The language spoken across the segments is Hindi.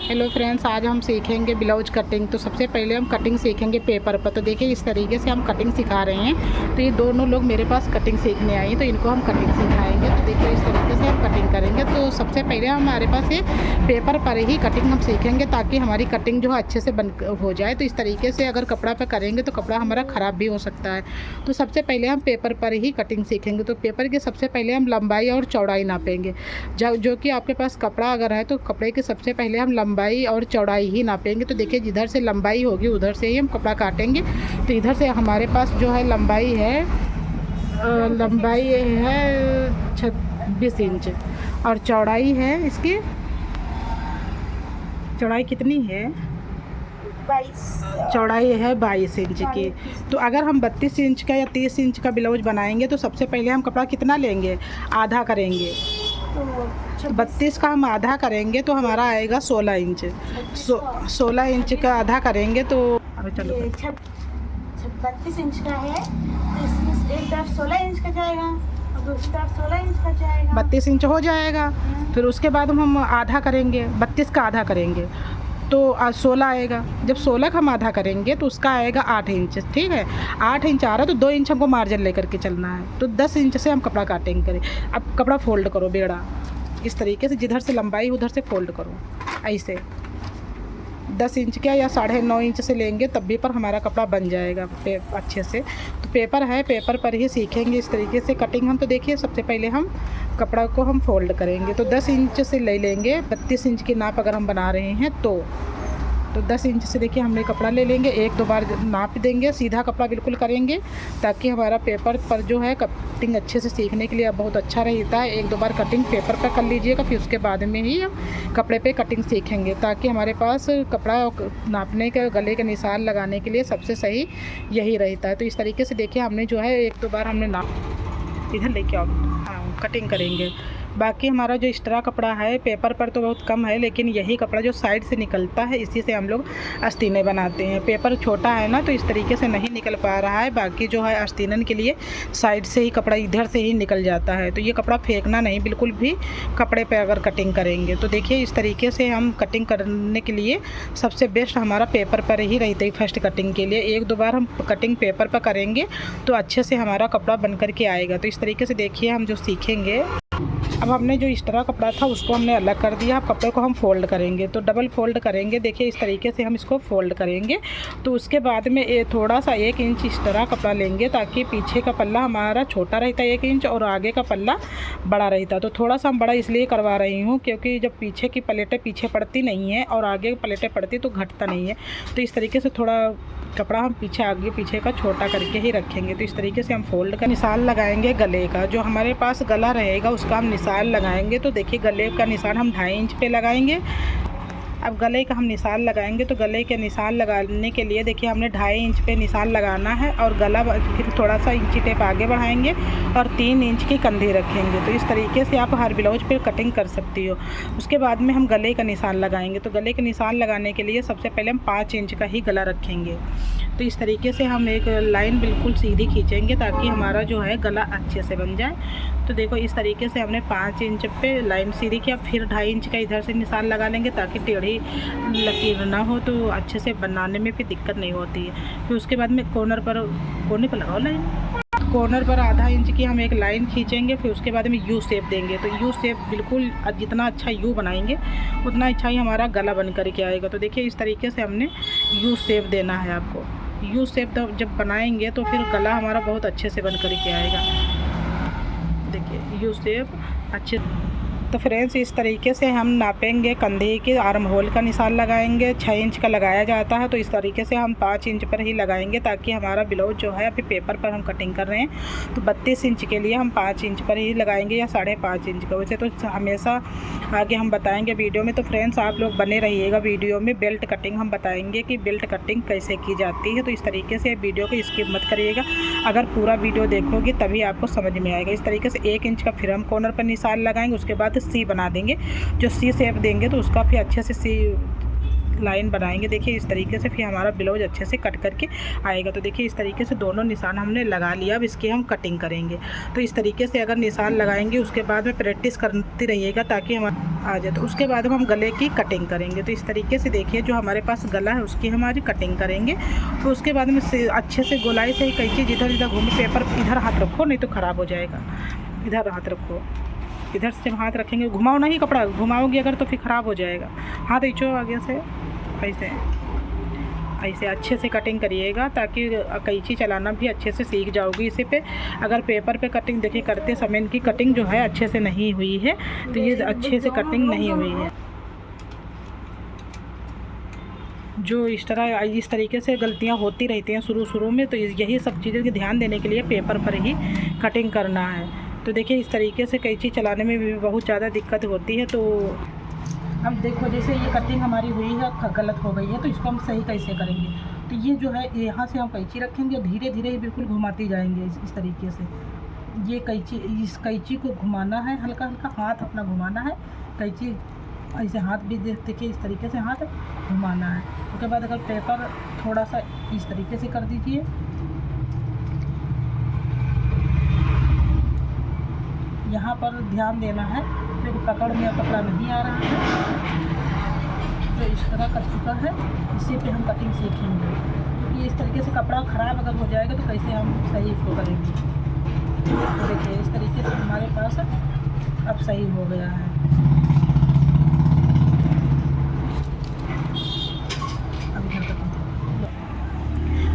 हेलो फ्रेंड्स, आज हम सीखेंगे ब्लाउज कटिंग। तो सबसे पहले हम कटिंग सीखेंगे पेपर पर। तो देखिए इस तरीके से हम कटिंग सिखा रहे हैं। तो ये दोनों लोग मेरे पास कटिंग सीखने आए हैं, तो इनको हम कटिंग सिखाएंगे। तो देखिए इस तरीके से हम कटिंग करेंगे। तो सबसे पहले हमारे पास ये पेपर पर ही कटिंग हम सीखेंगे, ताकि हमारी कटिंग जो है अच्छे से बन हो जाए। तो इस तरीके से अगर कपड़ा पर करेंगे तो कपड़ा हमारा ख़राब भी हो सकता है। तो सबसे पहले हम पेपर पर ही कटिंग सीखेंगे। तो पेपर के सबसे पहले हम लंबाई और चौड़ाई नापेंगे। जो कि आपके पास कपड़ा अगर है तो कपड़े के सबसे पहले हम लंबाई और चौड़ाई ही नापेंगे। तो देखिए जिधर से लंबाई होगी उधर से ही हम कपड़ा काटेंगे। तो इधर से हमारे पास जो है लंबाई है 26 इंच और चौड़ाई है इसकी, चौड़ाई कितनी है? 22। चौड़ाई है 22 इंच की। तो अगर हम 32 इंच का या 30 इंच का ब्लाउज बनाएंगे तो सबसे पहले हम कपड़ा कितना लेंगे? आधा करेंगे। तो 32 का हम आधा करेंगे तो हमारा आएगा 16 इंच। 16 इंच का आधा करेंगे तो अभी चलो 32 इंच का है, तो इसमें एक तरफ 16 इंच का जाएगा और दूसरी तरफ 16 इंच का जाएगा। 32 इंच हो जाएगा। फिर उसके बाद हम आधा करेंगे, 32 का आधा करेंगे तो 16 आएगा। जब 16 का हम आधा करेंगे तो उसका आएगा 8 इंच। ठीक है, 8 इंच आ रहा तो 2 इंच हमको मार्जिन लेकर के चलना है। तो 10 इंच से हम कपड़ा काटेंगे करें। अब कपड़ा फोल्ड करो बेड़ा, इस तरीके से जिधर से लंबाई उधर से फोल्ड करो ऐसे। 10 इंच का या 9.5 इंच से लेंगे तब भी पर हमारा कपड़ा बन जाएगा अच्छे से। तो पेपर है, पेपर पर ही सीखेंगे इस तरीके से कटिंग हम। तो देखिए सबसे पहले हम कपड़ा को हम फोल्ड करेंगे। तो 10 इंच से ले लेंगे, 32 इंच की नाप अगर हम बना रहे हैं तो 10 इंच से देखिए हमने कपड़ा ले लेंगे। एक दो बार नाप देंगे, सीधा कपड़ा बिल्कुल करेंगे, ताकि हमारा पेपर पर जो है कटिंग अच्छे से सीखने के लिए बहुत अच्छा रहता है। एक दो बार कटिंग पेपर पर कर लीजिएगा, फिर उसके बाद में ही हम कपड़े पे कटिंग सीखेंगे, ताकि हमारे पास कपड़ा नापने के, गले के निशान लगाने के लिए सबसे सही यही रहता है। तो इस तरीके से देखिए हमने जो है एक दो बार हमने नाप, इधर लेके आओ, हाँ कटिंग करेंगे। बाकी हमारा जो एक्स्ट्रा कपड़ा है पेपर पर तो बहुत कम है, लेकिन यही कपड़ा जो साइड से निकलता है इसी से हम लोग आस्तीनें बनाते हैं। पेपर छोटा है ना, तो इस तरीके से नहीं निकल पा रहा है। बाकी जो है आस्तीनन के लिए साइड से ही कपड़ा इधर से ही निकल जाता है। तो ये कपड़ा फेंकना नहीं बिल्कुल भी कपड़े पे अगर कटिंग करेंगे। तो देखिए इस तरीके से हम कटिंग करने के लिए सबसे बेस्ट हमारा पेपर पर ही रहता है। फर्स्ट कटिंग के लिए एक दो बार हम कटिंग पेपर पर करेंगे तो अच्छे से हमारा कपड़ा बन कर के आएगा। तो इस तरीके से देखिए हम जो सीखेंगे। अब हमने जो एक्स्ट्रा कपड़ा था उसको हमने अलग कर दिया। अब कपड़े को हम फोल्ड करेंगे, तो डबल फोल्ड करेंगे। देखिए इस तरीके से हम इसको फोल्ड करेंगे। तो उसके बाद में थोड़ा सा 1 इंच एक्स्ट्रा कपड़ा लेंगे, ताकि पीछे का पल्ला हमारा छोटा रहता है 1 इंच और आगे का पल्ला बड़ा रहता। तो थोड़ा सा हम बड़ा इसलिए करवा रही हूँ क्योंकि जब पीछे की प्लेटें पीछे पड़ती नहीं है और आगे की प्लेटें पड़ती तो घटता नहीं है। तो इस तरीके से थोड़ा कपड़ा हम पीछे आगे पीछे का छोटा करके ही रखेंगे। तो इस तरीके से हम फोल्ड का निशान लगाएंगे। गले का जो हमारे पास गला रहेगा उसका हम निशान लगाएंगे। तो देखिए गले का निशान हम 2.5 इंच पे लगाएंगे। अब गले का हम निशान लगाएंगे, तो गले के निशान लगाने के लिए देखिए हमने 2.5 इंच पे निशान लगाना है और गला फिर थोड़ा सा इंची टेप आगे बढ़ाएंगे और 3 इंच की कंधी रखेंगे। तो इस तरीके से आप हर ब्लाउज पे कटिंग कर सकती हो। उसके बाद में हम गले का निशान लगाएंगे। तो गले के निशान लगाने के लिए सबसे पहले हम 5 इंच का ही गला रखेंगे। तो इस तरीके से हम एक लाइन बिल्कुल सीधी खींचेंगे, ताकि हमारा जो है गला अच्छे से बन जाए। तो देखो इस तरीके से हमने 5 इंच पे लाइन सीधी किया, फिर 2.5 इंच का इधर से निशान लगा लेंगे, ताकि टेढ़ी लकीर ना हो, तो अच्छे से बनाने में भी दिक्कत नहीं होती है। फिर उसके बाद में कोने पर लगाओ लाइन। कॉर्नर पर 0.5 इंच की हम एक लाइन खींचेंगे। फिर उसके बाद में यू शेप देंगे। तो यू शेप बिल्कुल जितना अच्छा यू बनाएंगे उतना अच्छा ही हमारा गला बन कर के आएगा। तो देखिए इस तरीके से हमने यू शेप देना है आपको। यू शेप जब बनाएंगे तो फिर गला हमारा बहुत अच्छे से बन कर के आएगा। देखिए यू शेप अच्छे। तो फ्रेंड्स इस तरीके से हम नापेंगे। कंधे के आर्म होल का निशान लगाएंगे, 6 इंच का लगाया जाता है। तो इस तरीके से हम 5 इंच पर ही लगाएंगे, ताकि हमारा ब्लाउज जो है अभी पेपर पर हम कटिंग कर रहे हैं तो 32 इंच के लिए हम 5 इंच पर ही लगाएंगे या 5.5 इंच का। वैसे तो हमेशा आगे हम बताएंगे वीडियो में। तो फ्रेंड्स आप लोग बने रहिएगा वीडियो में। बेल्ट कटिंग हम बताएंगे कि बेल्ट कटिंग कैसे की जाती है। तो इस तरीके से वीडियो को स्किप मत करिएगा, अगर पूरा वीडियो देखोगे तभी आपको समझ में आएगा। इस तरीके से 1 इंच का फिर हम कॉर्नर पर निशान लगाएंगे। उसके बाद सी बना देंगे। जो सी शेप देंगे तो उसका फिर अच्छे से सी लाइन बनाएंगे। देखिए इस तरीके से फिर हमारा ब्लाउज अच्छे से कट करके आएगा। तो देखिए इस तरीके से दोनों निशान हमने लगा लिया। अब इसकी हम कटिंग करेंगे। तो इस तरीके से अगर निशान लगाएंगे उसके बाद में प्रैक्टिस करती रहिएगा ताकि हम आ जाए। तो उसके बाद हम गले की कटिंग करेंगे। तो इस तरीके से देखिए जो हमारे पास गला है उसकी हमारी कटिंग करेंगे। तो उसके बाद में अच्छे से गोलाई से ही कैंची जिधर जिधर घूमे, पेपर इधर हाथ रखो नहीं तो ख़राब हो जाएगा। इधर हाथ रखो, इधर से जब हाथ रखेंगे, घुमाओ नहीं कपड़ा, घुमाओगे अगर तो फिर ख़राब हो जाएगा। हाथ खींचो आगे से, ऐसे ऐसे अच्छे से कटिंग करिएगा ताकि कैंची चलाना भी अच्छे से सीख जाओगी। इसी पे अगर पेपर पे कटिंग देखिए करते समय इनकी कटिंग जो है अच्छे से नहीं हुई है, तो ये अच्छे से कटिंग नहीं हुई है। जो इस तरीके से गलतियां होती रहती हैं शुरू में, तो यही सब चीज़ों की ध्यान देने के लिए पेपर पर ही कटिंग करना है। तो देखिए इस तरीके से कैंची चलाने में भी बहुत ज़्यादा दिक्कत होती है। तो अब देखो जैसे ये कटिंग हमारी हुई है, गलत हो गई है, तो इसको हम सही कैसे करेंगे। तो ये जो है यहाँ से हम कैंची रखेंगे, धीरे धीरे ही बिल्कुल घुमाती जाएंगे इस तरीके से। ये इस कैंची को घुमाना है, हल्का हल्का हाथ अपना घुमाना है। कैंची ऐसे हाथ भी देखिए इस तरीके से हाथ घुमाना है। उसके बाद अगर पेपर थोड़ा सा इस तरीके से कर दीजिए, यहाँ पर ध्यान देना है क्योंकि पकड़ में कपड़ा नहीं आ रहा है। तो इस तरह कर चुका है, इसी पे हम कटिंग सीखेंगे क्योंकि इस तरीके से कपड़ा ख़राब अगर हो जाएगा तो कैसे हम सही इसको करेंगे। तो देखिए इस तरीके से हमारे पास अब सही हो गया है।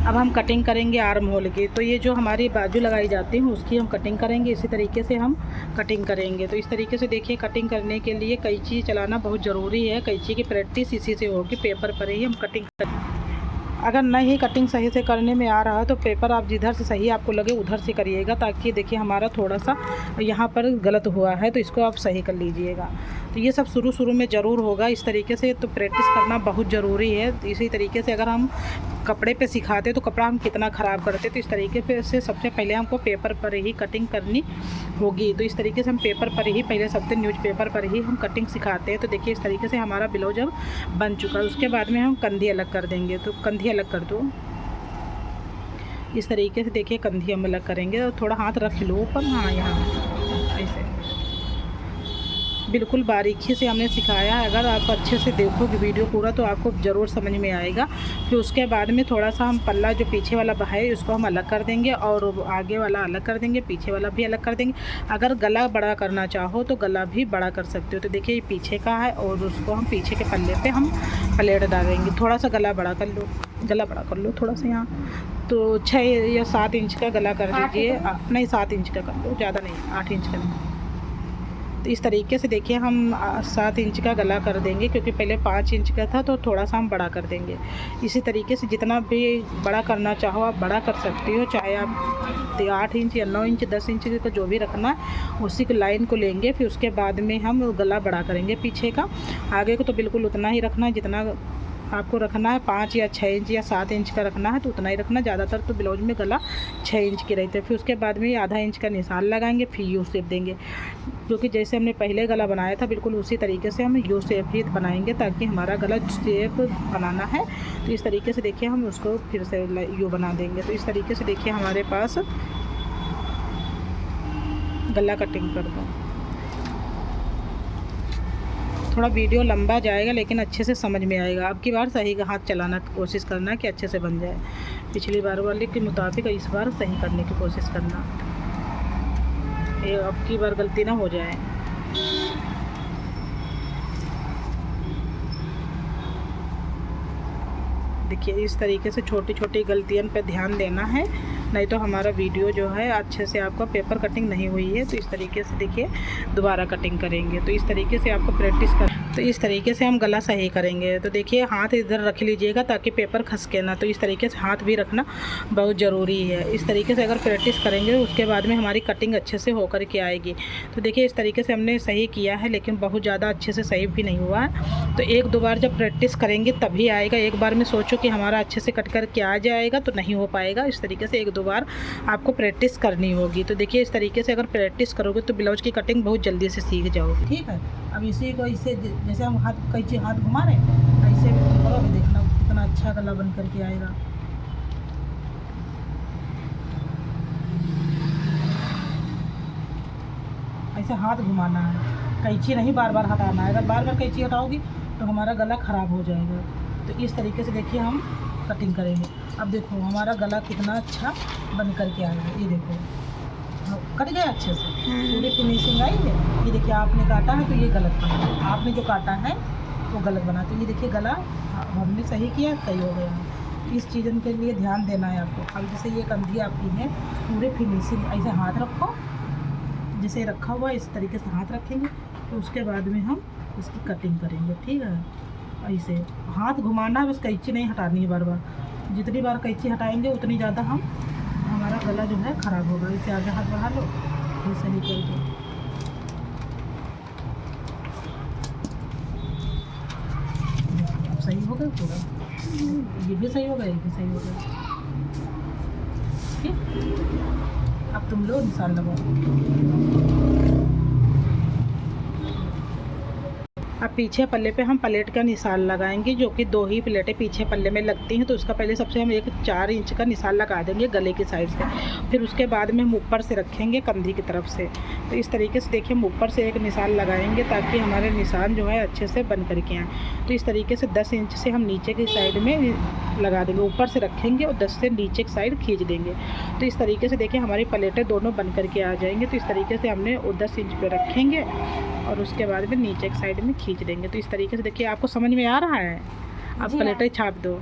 अब हम कटिंग करेंगे आर्म होल की। तो ये जो हमारी बाजू लगाई जाती है उसकी हम कटिंग करेंगे। इसी तरीके से हम कटिंग करेंगे। तो इस तरीके से देखिए कटिंग करने के लिए कैंची चलाना बहुत ज़रूरी है। कैंची की प्रैक्टिस इसी से होगी, पेपर पर ही हम कटिंग करेंगे। अगर नहीं कटिंग सही से करने में आ रहा है तो पेपर आप जिधर से सही आपको लगे उधर से करिएगा, ताकि देखिए हमारा थोड़ा सा यहाँ पर गलत हुआ है तो इसको आप सही कर लीजिएगा। तो ये सब शुरू में ज़रूर होगा इस तरीके से, तो प्रैक्टिस करना बहुत ज़रूरी है। इसी तरीके से अगर हम कपड़े पे सिखाते तो कपड़ा हम कितना ख़राब करते, तो इस तरीके से सबसे पहले हमको पेपर पर ही कटिंग करनी होगी। तो इस तरीके से हम पेपर पर ही पहले सबसे न्यूज़पेपर पर ही हम कटिंग सिखाते हैं। तो देखिए इस तरीके से हमारा ब्लाउज अब बन चुका है। उसके बाद में हम कंधी अलग कर देंगे। तो कंधी अलग कर दो इस तरीके से। देखिए कंधी हम अलग करेंगे और थोड़ा हाथ रख लो ऊपर, हाँ यहाँ ऐसे बिल्कुल बारीकी से हमने सिखाया है। अगर आप अच्छे से देखोगे वीडियो पूरा तो आपको ज़रूर समझ में आएगा। फिर उसके बाद में थोड़ा सा हम पल्ला जो पीछे वाला है उसको हम अलग कर देंगे और आगे वाला अलग कर देंगे, पीछे वाला भी अलग कर देंगे। अगर गला बड़ा करना चाहो तो गला भी बड़ा कर सकते हो। तो देखिए ये पीछे का है और उसको हम पीछे के पल्ले पे हम प्लेट डालेंगे। थोड़ा सा गला बड़ा कर लो, गला बड़ा कर लो थोड़ा सा यहाँ। तो 6 या 7 इंच का गला कर दीजिए। नहीं 7 इंच का कर लो, ज़्यादा नहीं, 8 इंच का नहीं। तो इस तरीके से देखिए हम 7 इंच का गला कर देंगे क्योंकि पहले 5 इंच का था, तो थोड़ा सा हम बड़ा कर देंगे। इसी तरीके से जितना भी बड़ा करना चाहो आप बड़ा कर सकते हो, चाहे आप 8 इंच या 9 इंच 10 इंच का जो भी रखना है उसी को लाइन को लेंगे। फिर उसके बाद में हम गला बड़ा करेंगे पीछे का। आगे को तो बिल्कुल उतना ही रखना है जितना आपको रखना है। 5 या 6 इंच या 7 इंच का रखना है तो उतना ही रखना। ज़्यादातर तो ब्लाउज में गला 6 इंच की रहती है। फिर उसके बाद में आधा इंच का निशान लगाएंगे, फिर यू शेप देंगे क्योंकि जैसे हमने पहले गला बनाया था बिल्कुल उसी तरीके से हम यू शेप ही बनाएंगे ताकि हमारा गला शेप बनाना है। तो इस तरीके से देखिए हम उसको फिर से यू बना देंगे। तो इस तरीके से देखिए हमारे पास गला कटिंग कर दो। थोड़ा वीडियो लंबा जाएगा लेकिन अच्छे से समझ में आएगा। अब की बार सही हाथ चलाना की कोशिश करना कि अच्छे से बन जाए। पिछली बार वाले के मुताबिक इस बार सही करने की कोशिश करना, ये अब की बार गलती ना हो जाए। देखिए इस तरीके से छोटी छोटी गलतियों पे ध्यान देना है, नहीं तो हमारा वीडियो जो है अच्छे से आपका पेपर कटिंग नहीं हुई है। तो इस तरीके से देखिए दोबारा कटिंग करेंगे। तो इस तरीके से आपको प्रैक्टिस कर, तो इस तरीके से हम गला सही करेंगे। तो देखिए हाथ इधर रख लीजिएगा ताकि पेपर खसके ना। तो इस तरीके से हाथ भी रखना बहुत ज़रूरी है। इस तरीके से अगर प्रैक्टिस करेंगे उसके बाद में हमारी कटिंग अच्छे से होकर के आएगी। तो देखिए इस तरीके से हमने सही किया है लेकिन बहुत ज़्यादा अच्छे से सही भी नहीं हुआ है। तो 1-2 बार जब प्रैक्टिस करेंगे तभी आएगा। एक बार में सोचो कि हमारा अच्छे से कट कर के आ जाएगा तो नहीं हो पाएगा। इस तरीके से 1-2 बार आपको प्रैक्टिस करनी होगी। तो देखिए इस तरीके से अगर प्रैक्टिस करोगे तो ब्लाउज की कटिंग बहुत जल्दी से सीख जाओगे। ठीक है, अब इसी को इससे जैसे हम हाथ कैंची हाथ घुमा रहे हैं ऐसे भी करो, अच्छा गला बन करके आएगा। ऐसे हाथ घुमाना है, कैंची नहीं बार बार हटाना है। अगर बार बार कैंची हटाओगी तो हमारा गला ख़राब हो जाएगा। तो इस तरीके से देखिए हम कटिंग करेंगे। अब देखो हमारा गला कितना अच्छा बन करके आएगा। ये देखो कट गया अच्छे से, पूरी फिनिशिंग आई है। ये देखिए आपने काटा है तो ये गलत बना, आपने जो काटा है वो गलत बना। तो ये देखिए गला हमने सही किया, सही हो गया। इस चीज़ के लिए ध्यान देना है आपको। अब जैसे ये कंधी आपकी है पूरे फिनिशिंग, ऐसे हाथ रखो, जैसे रखा हुआ इस तरीके से हाथ रखेंगे। तो उसके बाद में हम इसकी कटिंग करेंगे, ठीक है। ऐसे हाथ घुमाना है, बस कैंची नहीं हटानी है बार बार। जितनी बार कैंची हटाएंगे उतनी ज़्यादा हमारा गला जो है ख़राब होगा। इससे आगे हाथ बढ़ा लो, ये सही कर दो। अब सही हो गया पूरा, ये भी सही होगा, ये भी सही होगा। ठीक, अब तुम लो निशान लगाओ। अब पीछे पल्ले पे हम प्लेट का निशान लगाएंगे, जो कि 2 ही प्लेटें पीछे पल्ले में लगती हैं। तो उसका पहले सबसे हम एक 4 इंच का निशान लगा देंगे गले की साइड से। फिर उसके बाद में हम ऊपर से रखेंगे कंधी की तरफ से। तो इस तरीके से देखिए हम ऊपर से एक निशान लगाएंगे ताकि हमारे निशान जो है अच्छे से बन करके आएँ। तो इस तरीके से 10 इंच से हम नीचे की साइड में लगा देंगे, ऊपर से रखेंगे और 10 से नीचे की साइड खींच देंगे। तो इस तरीके से देखिए हमारी प्लेटें दोनों बन करके आ जाएंगे। तो इस तरीके से हमने 10 इंच पे रखेंगे और उसके बाद में नीचे की साइड में खींच देंगे। तो इस तरीके से देखिए आपको समझ में आ रहा है। अब प्लेटें छाप दो,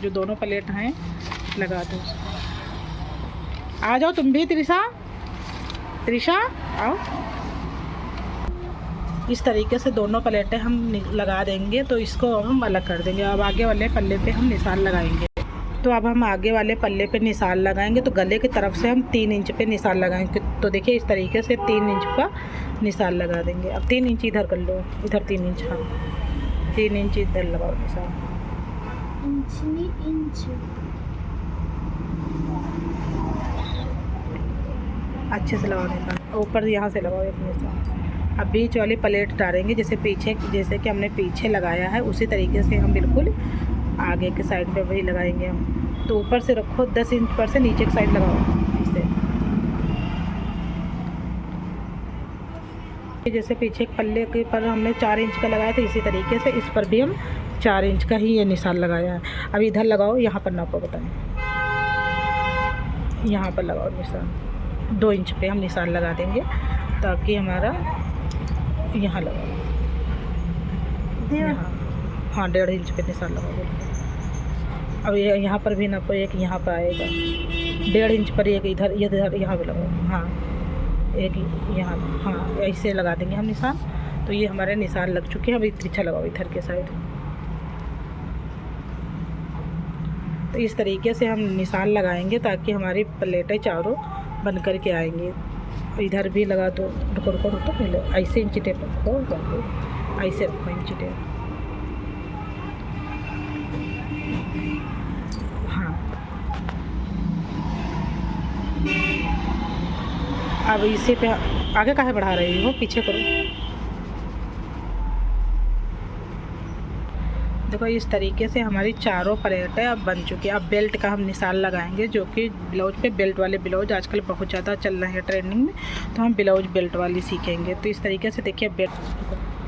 जो दोनों प्लेट हैं लगा दो। आ जाओ तुम भी त्रिशा, त्रिशा आओ। इस तरीके से दोनों प्लेटें हम लगा देंगे। तो इसको अब हम अलग कर देंगे। अब आगे वाले पल्ले पे हम निशान लगाएंगे। तो अब हम आगे वाले पल्ले पे निशान लगाएंगे। तो गले की तरफ से हम 3 इंच पे निशान लगाएंगे। तो देखिए इस तरीके से 3 इंच का निशान लगा देंगे। अब 3 इंच इधर कर लो, इधर 3 इंच, हाँ 3 इंच इधर लगाओ निशान। इंच अच्छे से लगाओ निशान, ऊपर यहाँ से लगाओ एक निशान। अब बीच वाली प्लेट डालेंगे, जैसे कि हमने पीछे लगाया है उसी तरीके से हम बिल्कुल आगे के साइड पे वही लगाएंगे हम। तो ऊपर से रखो 10 इंच पर से नीचे की साइड लगाओ ऐसे। जैसे पीछे पल्ले के पर हमने 4 इंच का लगाया था, इसी तरीके से इस पर भी हम 4 इंच का ही ये निशान लगाया है। अब इधर लगाओ, यहाँ पर नापो, बताएं यहाँ पर लगाओ निशान। 2 इंच पे हम निशान लगा देंगे ताकि हमारा यहाँ लगाओ, हाँ 1.5 इंच पे निशान लगाओ। अब ये यहाँ पर भी नापो, एक यहाँ पर आएगा 1.5 इंच पर, एक इधर यहाँ पे लगाओ, हाँ एक यहाँ, हाँ ऐसे लगा देंगे हम निशान। तो ये हमारे निशान लग चुके हैं। अब तिरछा लगाओ इधर के साइड। तो इस तरीके से हम निशान लगाएंगे ताकि हमारी प्लेटें चारों बन कर के आएंगी। इधर भी लगा दो, रुको पहले ऐसे इंची टेप रखो, ऐसे रखो इंची टेप, हाँ। अब इसी पे आगे काहे बढ़ा रही हो, पीछे करो। देखो इस तरीके से हमारी चारों प्लेटें अब बन चुकी है। अब बेल्ट का हम निशान लगाएंगे, जो कि ब्लाउज पे बेल्ट वाले ब्लाउज आजकल बहुत ज़्यादा चल रहे हैं ट्रेंडिंग में। तो हम ब्लाउज बेल्ट वाली सीखेंगे। तो इस तरीके से देखिए बेल्ट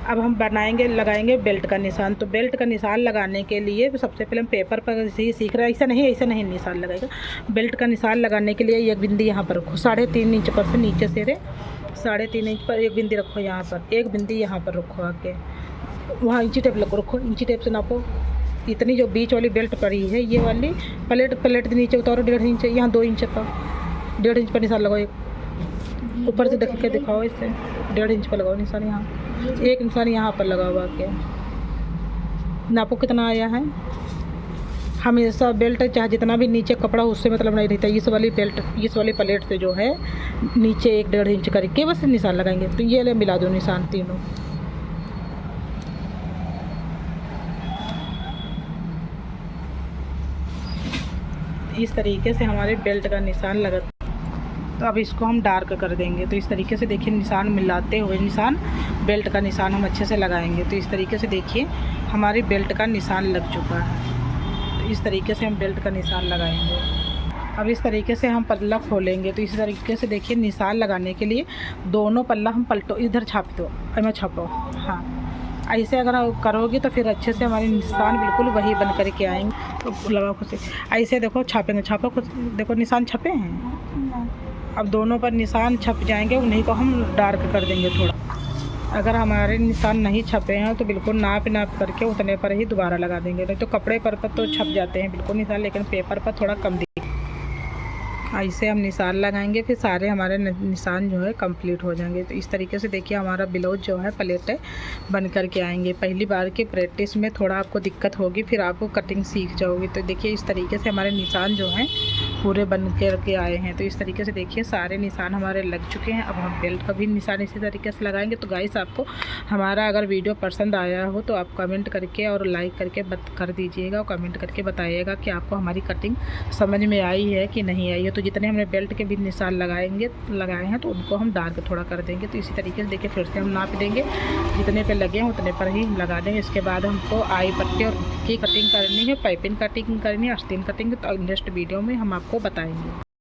अब हम लगाएंगे बेल्ट का निशान। तो बेल्ट का निशान लगाने के लिए सबसे पहले हम पेपर पर ही सीख रहे हैं, ऐसा नहीं निशान लगाएगा। बेल्ट का निशान लगाने के लिए एक बिंदी यहाँ पर रखो, 3.5 इंच पर से नीचे से 3.5 इंच पर एक बिंदी रखो, यहाँ पर एक बिंदी यहाँ पर रखो, आके वहाँ इंची टेप रखो, इंची टेप से नापो। इतनी जो बीच वाली बेल्ट पड़ी है ये वाली प्लेट नीचे उतारो 1.5 इंच, यहाँ 2 इंच का 1.5 इंच पर निशान लगाओ। एक ऊपर से देख के दिखाओ, इससे 1.5 इंच पर लगाओ निशान। यहाँ एक निशान यहाँ पर लगाओ, आके नापो कितना आया है। हमेशा बेल्ट चाहे जितना भी नीचे कपड़ा उससे मतलब नहीं रहता। इस वाली प्लेट से जो है नीचे 1.5 इंच करके बस निशान लगाएंगे। तो ये ले मिला दो निशान तीनों। इस तरीके से हमारे बेल्ट का निशान लगा। तो अब इसको हम डार्क कर देंगे। तो इस तरीके से देखिए निशान मिलाते हुए बेल्ट का निशान हम अच्छे से लगाएंगे। तो इस तरीके से देखिए हमारी बेल्ट का निशान लग चुका है। इस तरीके से हम बेल्ट का निशान लगाएंगे। अब इस तरीके से हम पल्ला खोलेंगे तो इस तरीके से देखिए निशान लगाने के लिए दोनों पल्ला हम पलटो, इधर छाप दो, मैं छापो, हाँ ऐसे अगर आप करोगे तो फिर अच्छे से हमारे निशान बिल्कुल वही बन कर के आएंगे। तो लगाओ खुद से ऐसे देखो, छापेंगे, छापो खुद, देखो निशान छपे हैं। अब दोनों पर निशान छप जाएंगे, उन्हीं को हम डार्क कर देंगे थोड़ा। अगर हमारे निशान नहीं छपे हैं तो बिल्कुल नाप करके उतने पर ही दोबारा लगा देंगे। नहीं तो कपड़े पर तो छप जाते हैं बिल्कुल निशान, लेकिन पेपर पर थोड़ा कम दिखे। ऐसे हम निशान लगाएंगे, फिर सारे हमारे निशान जो है कंप्लीट हो जाएंगे। तो इस तरीके से देखिए हमारा ब्लाउज जो है प्लेटें बन कर के आएंगे। पहली बार की प्रैक्टिस में थोड़ा आपको दिक्कत होगी, फिर आपको कटिंग सीख जाओगी। तो देखिए इस तरीके से हमारे निशान जो हैं पूरे बन कर के आए हैं। तो इस तरीके से देखिए सारे निशान हमारे लग चुके हैं। अब हम बेल्ट का भी निशान इसी तरीके से लगाएंगे। तो गाइस, आपको हमारा अगर वीडियो पसंद आया हो तो आप कमेंट करके और लाइक करके कर दीजिएगा, और कमेंट करके बताइएगा कि आपको हमारी कटिंग समझ में आई है कि नहीं आई है। तो जितने हमने बेल्ट के भी निशान लगाए हैं तो उनको हम डार्क थोड़ा कर देंगे। तो इसी तरीके से देखिए फिर से हम नाप देंगे, जितने पे लगे हैं उतने पर ही हम लगा देंगे। इसके बाद हमको आई पट्टी और की कटिंग करनी है, पाइपिंग कटिंग करनी है, आस्तीन कटिंग। तो नेक्स्ट वीडियो में हम आपको बताएंगे।